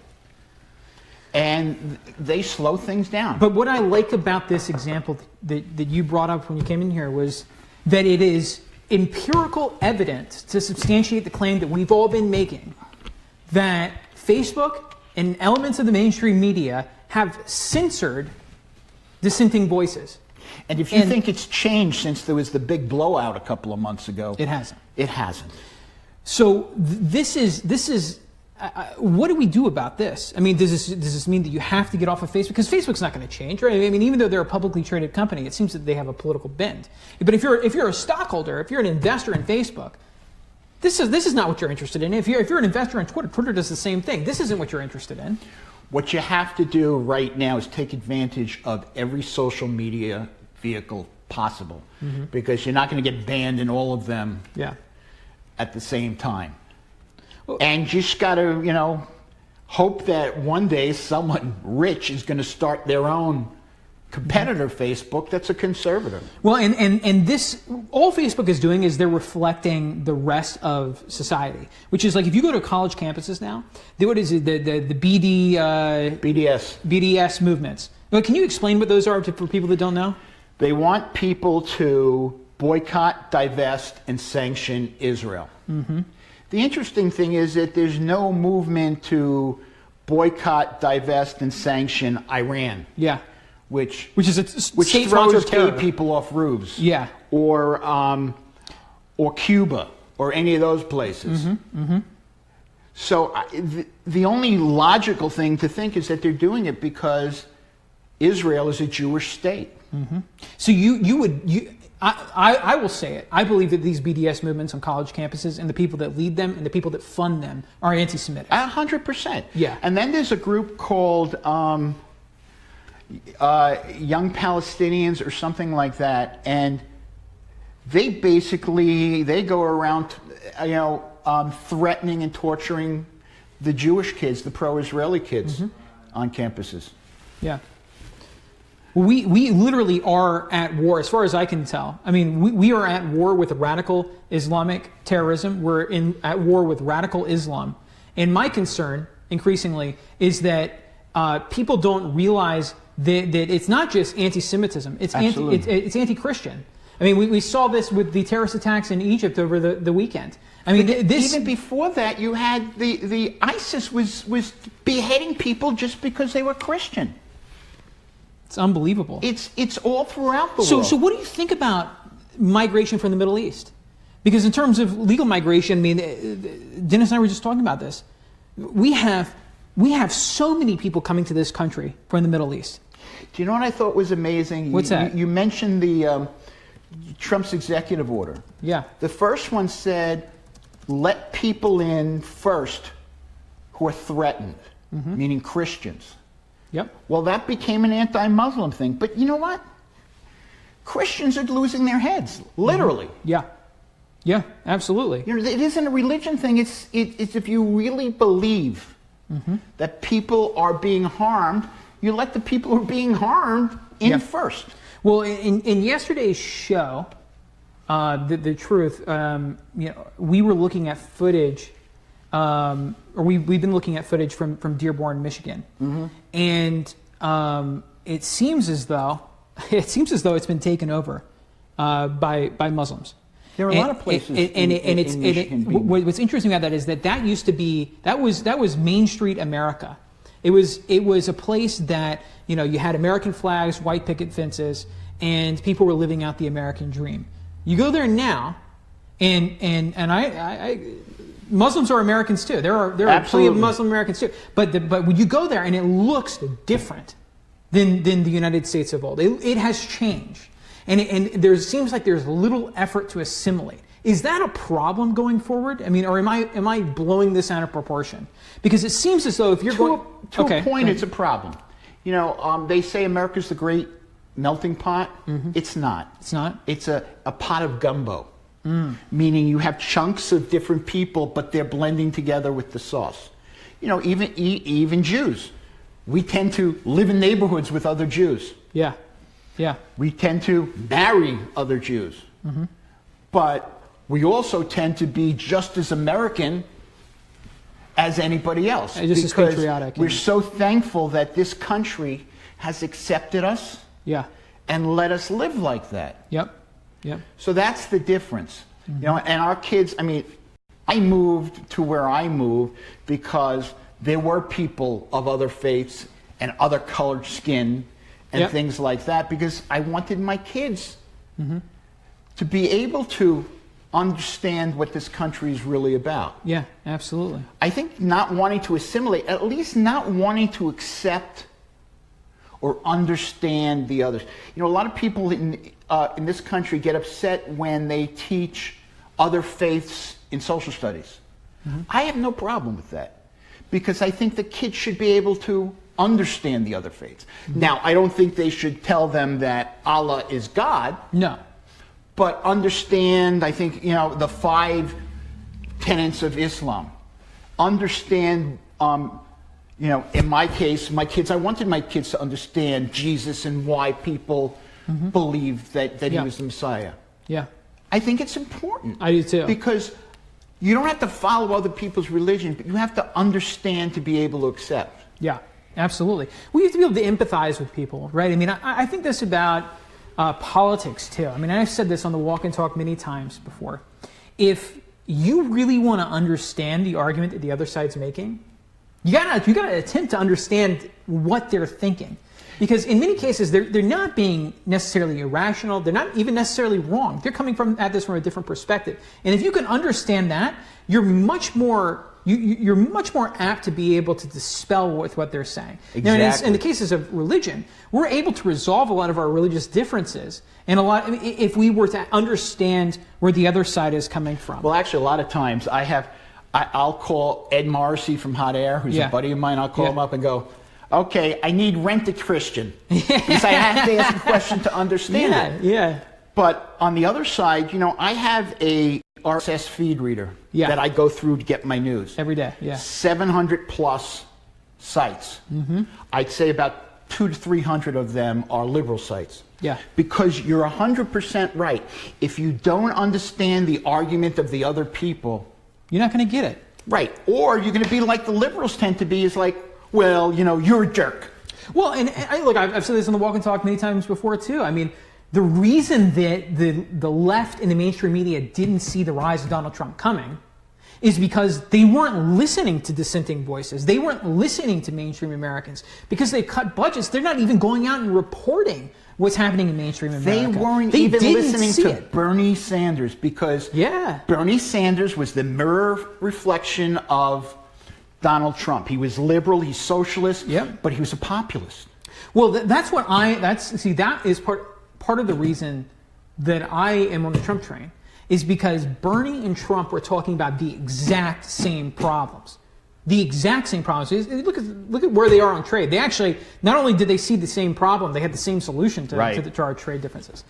And they slow things down. But what I like about this example that you brought up when you came in here was that it is empirical evidence to substantiate the claim that we've all been making that Facebook and elements of the mainstream media have censored dissenting voices. And if you think it's changed since there was the big blowout a couple of months ago, it hasn't. It hasn't. So this is. What do we do about this? I mean, does this mean that you have to get off of Facebook? Because Facebook's not going to change, right? I mean, even though they're a publicly traded company, it seems that they have a political bend. But if you're a stockholder, if you're an investor in Facebook, this is not what you're interested in. If you're an investor in Twitter, Twitter does the same thing. This isn't what you're interested in. What you have to do right now is take advantage of every social media vehicle possible, because you're not going to get banned in all of them at the same time. And you just got to, hope that one day someone rich is going to start their own competitor Facebook that's a conservative. Well, and this, all Facebook is doing is they're reflecting the rest of society, which is like if you go to college campuses now, what is it, the BDS movements. Well, can you explain what those are for people that don't know? They want people to boycott, divest, and sanction Israel. The interesting thing is that there's no movement to boycott, divest, and sanction Iran. Yeah. Which throws gay people off roofs. Yeah. Or Cuba, or any of those places. So the only logical thing to think is that they're doing it because Israel is a Jewish state. So I will say it. I believe that these BDS movements on college campuses and the people that lead them and the people that fund them are anti-Semitic. 100%. Yeah. And then there's a group called Young Palestinians or something like that, and they basically, they go around, threatening and torturing the Jewish kids, the pro-Israeli kids on campuses. Yeah. We literally are at war, as far as I can tell. I mean, we are at war with radical Islamic terrorism. We're at war with radical Islam. And my concern, increasingly, is that people don't realize that it's not just anti-Semitism. It's anti-Christian. I mean, we saw this with the terrorist attacks in Egypt over the weekend. I mean, even before that, you had the ISIS was beheading people just because they were Christian. It's unbelievable. It's all throughout the world. So what do you think about migration from the Middle East? Because in terms of legal migration, I mean, Dennis and I were just talking about this. We have so many people coming to this country from the Middle East. Do you know what I thought was amazing? What's that? You mentioned the Trump's executive order. Yeah. The first one said, let people in first who are threatened, meaning Christians. Yep. Well, that became an anti-Muslim thing. But you know what? Christians are losing their heads, literally. Yeah. Yeah, absolutely. You know, it isn't a religion thing. It's if you really believe that people are being harmed, you let the people who are being harmed in first. Well, in yesterday's show, the truth, we were looking at footage, or we've been looking at footage from Dearborn, Michigan, and it seems as though it's been taken over by Muslims. There are a lot of places in Michigan. What's interesting about that is that used to be that was Main Street America. It was a place that you had American flags, white picket fences, and people were living out the American dream. You go there now, and I Muslims are Americans too. There are plenty of Muslim Americans too. But when you go there and it looks different than the United States of old. It has changed, and there seems like there's little effort to assimilate. Is that a problem going forward? I mean, or am I blowing this out of proportion? Because it seems as though if you're to a point, it's a problem. They say America's the great melting pot. It's not. It's not. It's a pot of gumbo. Meaning you have chunks of different people, but they're blending together with the sauce. Even Jews. We tend to live in neighborhoods with other Jews. Yeah. Yeah. We tend to marry other Jews. But we also tend to be just as American as anybody else. Just as patriotic. We're so thankful that this country has accepted us and let us live like that. Yep. So that's the difference. And our kids, I mean, I moved to where I moved because there were people of other faiths and other colored skin and things like that, because I wanted my kids to be able to understand what this country is really about. Yeah, absolutely. I think not wanting to assimilate, at least not wanting to accept or understand the others. A lot of people in this country get upset when they teach other faiths in social studies. I have no problem with that, because I think the kids should be able to understand the other faiths. Now, I don't think they should tell them that Allah is God. No. But understand, I think, the 5 tenets of Islam. Understand, in my case, I wanted my kids to understand Jesus and why people believe that he was the Messiah. Yeah. I think it's important. I do too. Because you don't have to follow other people's religion, but you have to understand to be able to accept. Yeah, absolutely. We have to be able to empathize with people, right? I mean, I think this about politics too. I mean, I've said this on the Walk and Talk many times before. If you really want to understand the argument that the other side's making, you gotta attempt to understand what they're thinking, because in many cases they're not being necessarily irrational. They're not even necessarily wrong. They're coming at this from a different perspective. And if you can understand that, you're much more apt to be able to dispel with what they're saying. Exactly. Now, in the cases of religion, we're able to resolve a lot of our religious differences, and if we were to understand where the other side is coming from. Well, actually, a lot of times I'll call Ed Morrissey from Hot Air, who's a buddy of mine. I'll call him up and go, "Okay, I need Rent a Christian," because I have to ask a question to understand it. Yeah. But on the other side, I have a RSS feed reader that I go through to get my news. Every day, yeah. 700 plus sites. I'd say about 200 to 300 of them are liberal sites. Yeah. Because you're 100% right. If you don't understand the argument of the other people, you're not going to get it. Right. Or you're going to be like the liberals tend to be, is like, well, you're a jerk. Well, and look, I've said this on the Walk and Talk many times before, too. I mean, the reason that the left and the mainstream media didn't see the rise of Donald Trump coming is because they weren't listening to dissenting voices. They weren't listening to mainstream Americans. Because they cut budgets, they're not even going out and reporting what's happening in mainstream America. They weren't even listening to Bernie Sanders, because Bernie Sanders was the mirror reflection of Donald Trump. He was liberal, he's socialist, but he was a populist. Well, that is part of the reason that I am on the Trump train, is because Bernie and Trump were talking about the exact same problems. The exact same problems. Look at where they are on trade. They actually, not only did they see the same problem, they had the same solution to our trade differences.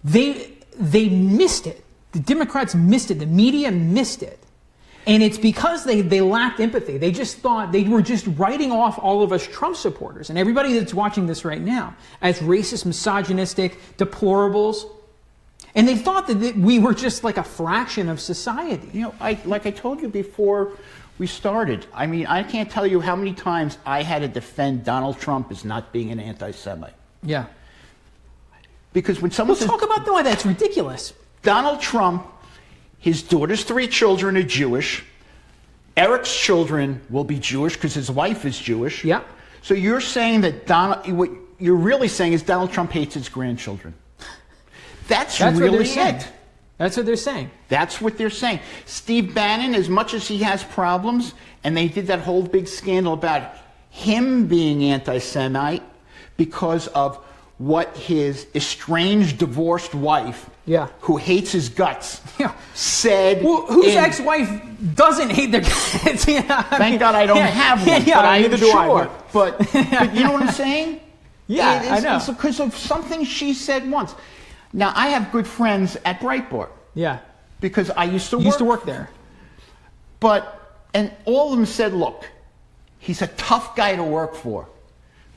They missed it. The Democrats missed it. The media missed it. And it's because they lacked empathy. They just thought they were just writing off all of us Trump supporters and everybody that's watching this right now as racist, misogynistic, deplorables. And they thought that we were just like a fraction of society. Like I told you before we started, I mean, I can't tell you how many times I had to defend Donald Trump as not being an anti-Semite. Yeah. Because when someone says, talk about why that's ridiculous. Donald Trump, his daughter's 3 children are Jewish. Eric's children will be Jewish because his wife is Jewish. Yeah. So you're saying that what you're really saying is Donald Trump hates his grandchildren. That's really it. That's what they're saying. That's what they're saying. Steve Bannon, as much as he has problems, and they did that whole big scandal about him being anti-Semite because of what his estranged divorced wife, who hates his guts, said. Well, whose ex-wife doesn't hate their guts? Thank God I don't have one, but I am sure. But you know what I'm saying? Yeah, I know. It's because of something she said once. Now, I have good friends at Breitbart. Yeah. Because I used to work there. And all of them said, look, he's a tough guy to work for,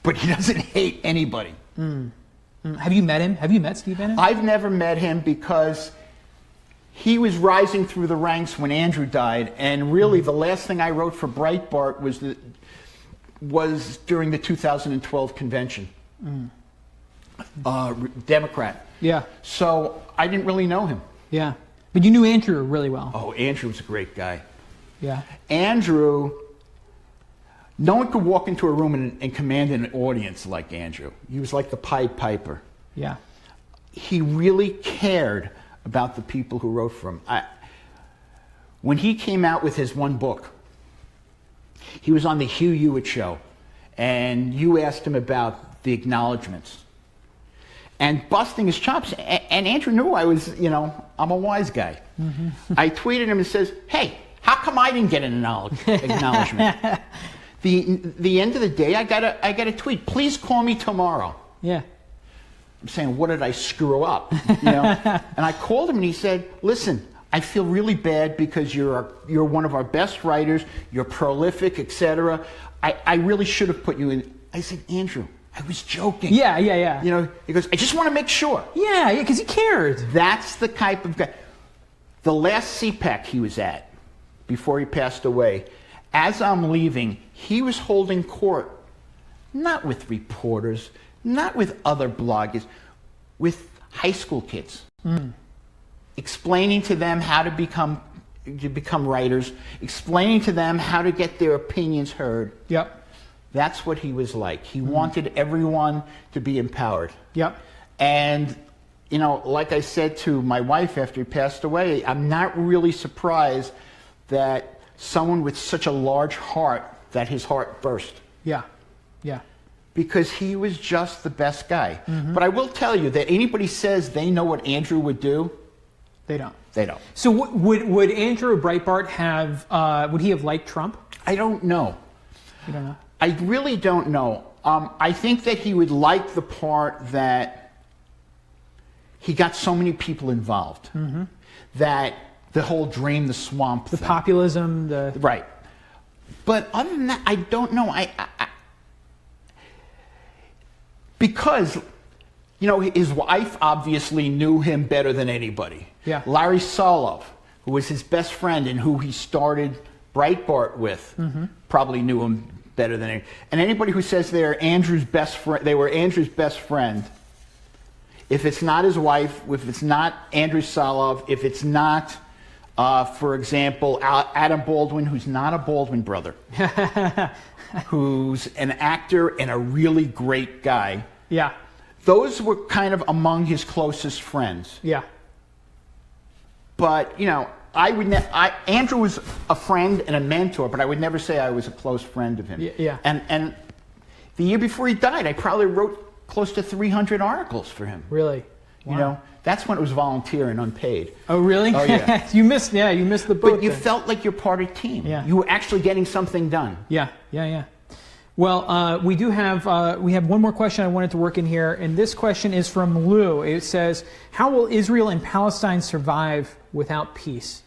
but he doesn't hate anybody. Have you met him? Have you met Steve Bannon? I've never met him because he was rising through the ranks when Andrew died, and really the last thing I wrote for Breitbart was during the 2012 convention. Democrat. Yeah. So I didn't really know him. Yeah. But you knew Andrew really well. Oh, Andrew was a great guy. Yeah. Andrew, no one could walk into a room and command an audience like Andrew. He was like the Pied Piper. Yeah. He really cared about the people who wrote for him. When he came out with his one book, he was on the Hugh Hewitt show, and you asked him about the acknowledgments. And busting his chops, and Andrew knew I was, I'm a wise guy. I tweeted him and says, hey, how come I didn't get an acknowledgement? The end of the day, I got a tweet. Please call me tomorrow. Yeah. I'm saying, what did I screw up? And I called him and he said, listen, I feel really bad because you're one of our best writers. You're prolific, etc. I really should have put you in. I said, Andrew, I was joking. Yeah. He goes, I just want to make sure. Yeah, because he cared. That's the type of guy. The last CPAC he was at, before he passed away, as I'm leaving, he was holding court, not with reporters, not with other bloggers, with high school kids, explaining to them how to become writers, explaining to them how to get their opinions heard. Yep. That's what he was like. He wanted everyone to be empowered. Yep. And, like I said to my wife after he passed away, I'm not really surprised that someone with such a large heart, that his heart burst. Yeah. Because he was just the best guy. But I will tell you that anybody says they know what Andrew would do, they don't. They don't. So would Andrew Breitbart have, would he have liked Trump? I don't know. You don't know? I really don't know. I think that he would like the part that he got so many people involved that the whole drain the swamp The thing. populism, Right. But other than that, I don't know. Because, you know, his wife obviously knew him better than anybody. Yeah. Larry Solow, who was his best friend and who he started Breitbart with, probably knew him better than anybody. And anybody who says they were Andrew's best friend, if it's not his wife, if it's not Andrew Solow, if it's not, for example, Adam Baldwin, who's not a Baldwin brother, who's an actor and a really great guy. Yeah. Those were kind of among his closest friends. Yeah. But, you know, Andrew was a friend and a mentor, but I would never say I was a close friend of him. Yeah. And the year before he died, I probably wrote close to 300 articles for him. Really? Wow. You know, that's when it was volunteer and unpaid. Oh, really? Oh, yeah. you missed the boat. But you felt like you're part of the team. Yeah. You were actually getting something done. Yeah. Well, we have one more question I wanted to work in here, and this question is from Lou. It says, how will Israel and Palestine survive without peace?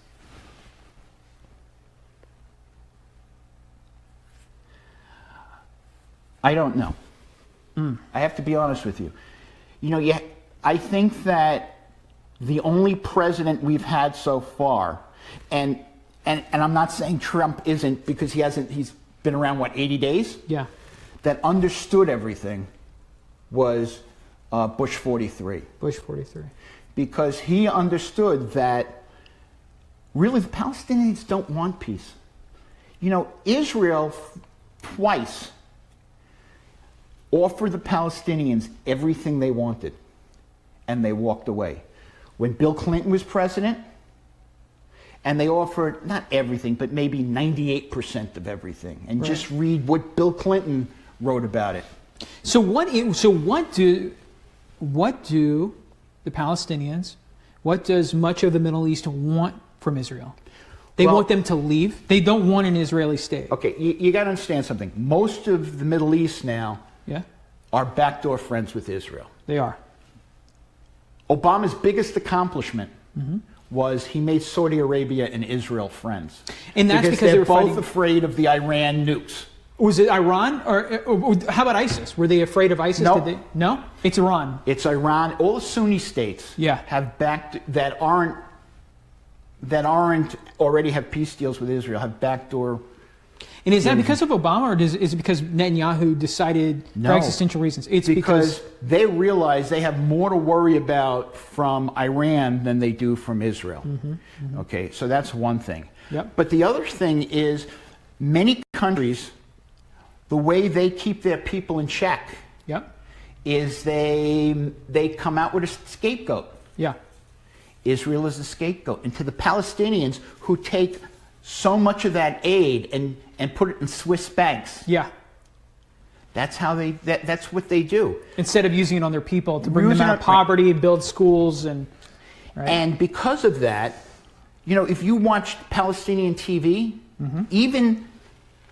I don't know. I have to be honest with you. You know, I think that the only president we've had so far, and I'm not saying Trump isn't, because he's been around, 80 days? Yeah. That understood everything was Bush 43. Bush 43. Because he understood that really the Palestinians don't want peace. You know, Israel twice offered the Palestinians everything they wanted, and they walked away. When Bill Clinton was president, and they offered not everything, but maybe 98% of everything. And right. Just read what Bill Clinton wrote about it. So what do the Palestinians, what does much of the Middle East want from Israel? They want them to leave. They don't want an Israeli state. Okay, you got to understand something. Most of the Middle East now are backdoor friends with Israel. They are. Obama's biggest accomplishment was he made Saudi Arabia and Israel friends. And that's because they were both afraid of the Iran nukes. Was it Iran? Or how about ISIS? Were they afraid of ISIS? No. No? It's Iran. It's Iran. All the Sunni states have backed that aren't already have peace deals with Israel, have backdoor. And is that because of Obama, or is it because Netanyahu decided for existential reasons? It's because they realize they have more to worry about from Iran than they do from Israel. Okay, so that's one thing. Yep. But the other thing is, many countries, the way they keep their people in check is they come out with a scapegoat. Yeah. Israel is the scapegoat. And to the Palestinians who take so much of that aid and put it in Swiss banks. Yeah. That's how that's what they do. Instead of using it on their people to bring them out of poverty, build schools and And because of that, you know, if you watch Palestinian TV, even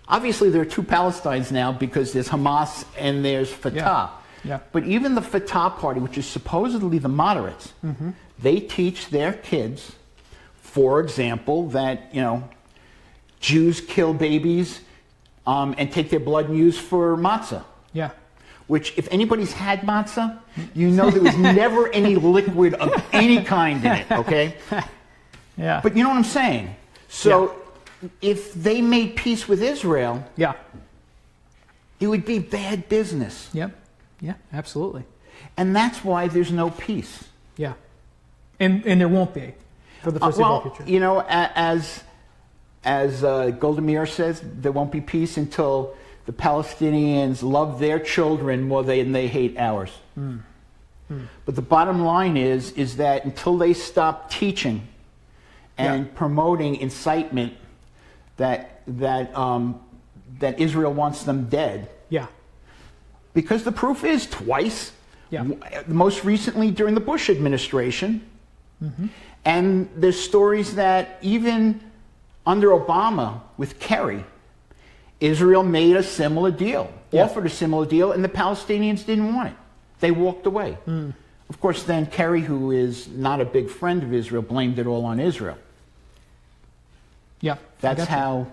obviously there are two Palestines now because there's Hamas and there's Fatah. Yeah. But even the Fatah party, which is supposedly the moderates, they teach their kids, for example, that, you know, Jews kill babies and take their blood and use for matzah. Yeah. Which, if anybody's had matzah, you know there was never any liquid of any kind in it, okay? Yeah. But you know what I'm saying? So if they made peace with Israel, it would be bad business. Yep. Yeah, absolutely. And that's why there's no peace. Yeah. And there won't be for the foreseeable future. You know, as Golda Meir says, there won't be peace until the Palestinians love their children more than they hate ours. But the bottom line is that until they stop teaching and promoting incitement that Israel wants them dead. Yeah. Because the proof is twice. Yeah. Most recently during the Bush administration. And there's stories that even under Obama with Kerry, Israel made a similar deal, offered a similar deal, and the Palestinians didn't want it. They walked away. Of course, then Kerry, who is not a big friend of Israel, blamed it all on Israel. Yeah. That's how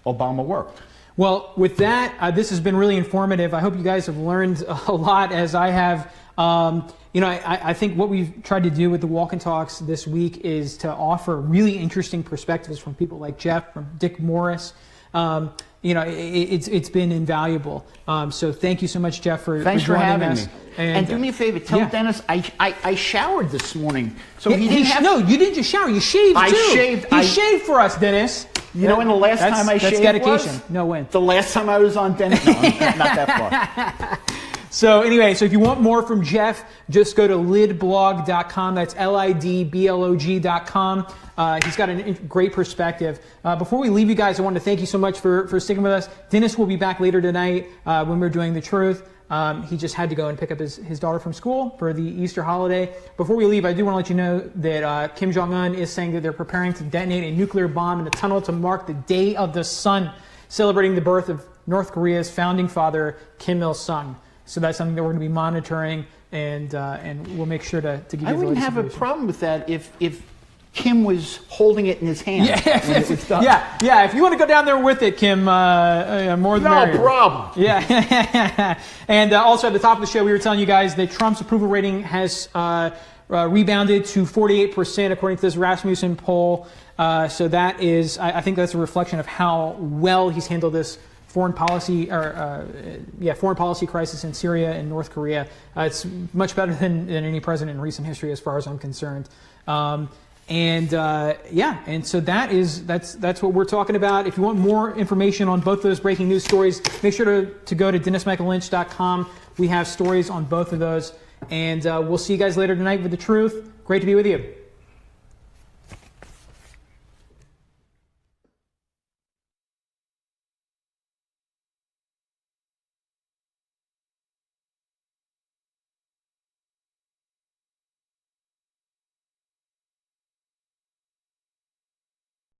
Obama worked. Well, with that, this has been really informative. I hope you guys have learned a lot, as I have. I think what we've tried to do with the Walk and Talks this week is to offer really interesting perspectives from people like Jeff, from Dick Morris. It's been invaluable. So thank you so much, Jeff, for joining us. Me. And do me a favor, tell Dennis I showered this morning, so he didn't have. No, you didn't just shower. You shaved too. He shaved for us, Dennis. You know when the last time I shaved that's dedication. was? No, when? The last time I was on Dennis. No, not that far. So anyway, so if you want more from Jeff, just go to lidblog.com. That's lidblog.com. He's got a great perspective. Before we leave you guys, I want to thank you so much for sticking with us. Dennis will be back later tonight when we're doing The Truth. He just had to go and pick up his daughter from school for the Easter holiday. Before we leave, I do want to let you know that Kim Jong-un is saying that they're preparing to detonate a nuclear bomb in a tunnel to mark the Day of the Sun, celebrating the birth of North Korea's founding father, Kim Il-sung. So that's something that we're going to be monitoring, and we'll make sure to give you the latest I wouldn't have a information. problem with that if Kim was holding it in his hand. Yeah, if you want to go down there with it, Kim, more than merrier. No problem. Yeah. And also at the top of the show, we were telling you guys that Trump's approval rating has rebounded to 48%, according to this Rasmussen poll. So that is, I think that's a reflection of how well he's handled this foreign policy crisis in Syria and North Korea. It's much better than any president in recent history, as far as I'm concerned. And so that's what we're talking about. If you want more information on both those breaking news stories, make sure to go to DennisMichaelLynch.com. We have stories on both of those. And we'll see you guys later tonight with The Truth. Great to be with you.